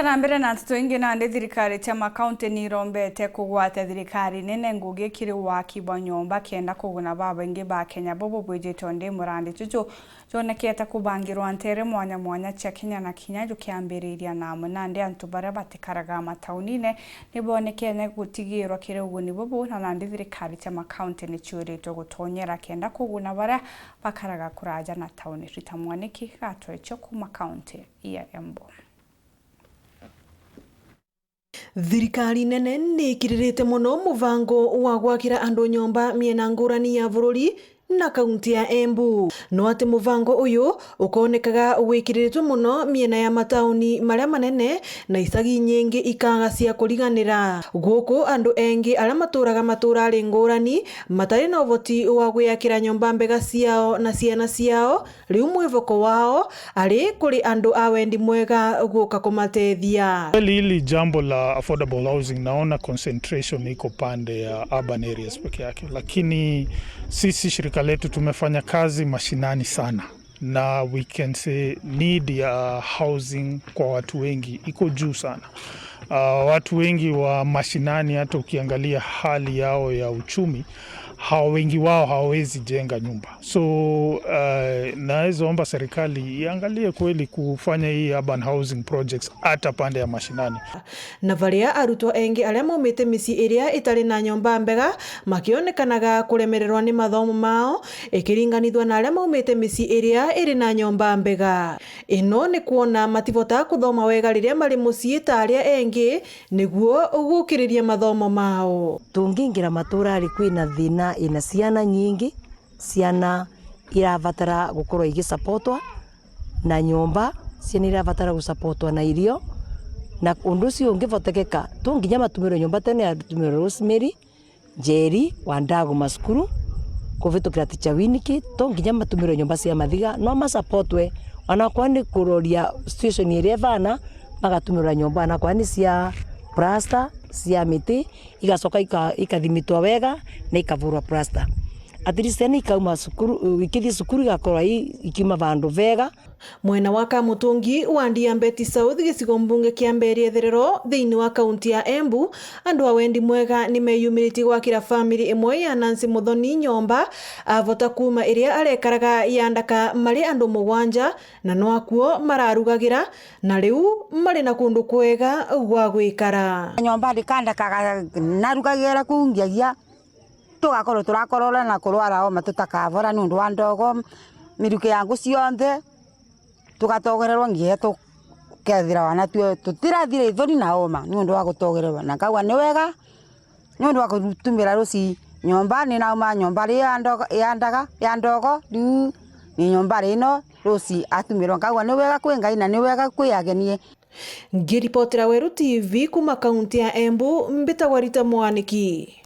Tutarambere na ntutu ingi na thirikari chama kaunti ni rombete kugwata thirikari nene ngugi kiri waki bwa nyomba kenda kuguna baba ingi ba Kenya bobo bwejito ndi murandi chuchu jonekete kubangirwa ntere mwanya mwanya cia Kenya na Kinya jukiambiriria na munande antu bara batikaraga mataunine nibonekene gutigirwa kiri uguni bobo na thirikari chama kaunti ni churito gutonyera kenda kuguna bara bakaraga kuraja na tauni ritamwaniki gatwe cyo kuma kaunti ya Embu. Thirikari nene ni kiririte muno muvango wa gwakira andu nyomba miena ngurani ya bururi na kaunti ya Embu. No ati muvango uyu ukonekaga wikiriritwe muno miena ya matauni maria manene na icagi nyingi ikaga cia kuriganira. Guku andu engi aria maturaga maturari ngurani matari na uvoti wa gwakira nyomba mbega ciao na ciana ciao, riu mwivoko wao ari kuri andu a wendi mwega guka kumatethia. Hili jambo la affordable housing naona concentration iko pande ya urban areas peke yake, lakini sisi shirika letu tumefanya kazi mashinani sana, na we can say need ya housing kwa watu wengi iko juu sana. Watu wengi wa mashinani hata ukiangalia hali yao ya uchumi, wengi wao hawezi jenga nyumba. So naweza omba serikali iangalie kweli kufanya hii urban housing projects hata pande ya mashinani. Na varia arutwo engi aria maumite misi iria itari na nyomba mbega makionekanaga kuremererwa ni mathomo mao ikiringanithwa na aria maumite misi iria iri na nyomba mbega. Ino ni kuona mativota kuthoma wega riria mari mucii ta aria engi niguo gukiriria mathomo mao. Tungingira maturari kwina thina ina ciana nyingi, ciana iravatara gukorwo igisupportwa na nyomba, ciana iravatara gusupportwa na irio, na undu ucio ungivotekeka tunginya matumiro nyomba tene atumiro Rosemary, Jerry, Wandago maskuru kuvitukira Teacher Winiki, tunginya matumiro nyomba cia mathiga no masupportwe ona kwani kuroria situation iria vana magatumira nyomba na kwani cia plaster cia miti igacoka ikathimitwa wega na ikavurwa plaster. At least ni kauma sukuru ikithi sukuru gakorwa ikiuma vandu vega. Mwena wa Kamutungi wa Diambeti South gicigo mbunge kia Mbeere Therero thiini wa kaunti ya Embu, andu a wendi mwega ni meyumiriti gwakira family imwe ya Nancy Muthoni nyomba avota kuma iria arekaraga yandaka mari andu mugwanja na no akuo mararugagira na riu mari na kundu kwega gwa gwikara. Nyomba ndikandakaga narugagira kungiagia tugakorwo turakorora na kurwara o matutakavora nundu wa ndogo miruke yangu cionthe tugatogererwa ngie tukethira wana tutirathire ithoni na oma nundu wa gutogererwa na kawa ni wega nundu wa kutumira ruci nyomba ni nauma nyomba ri ya ndogo riu ni nyomba rino ruci atumirwa kawa ni wega kwi Ngai na ni wega kwi agenie. Ngiripotera Weru TV kuma kaunti ya Embu, mbitagwa Rita Mwaniki.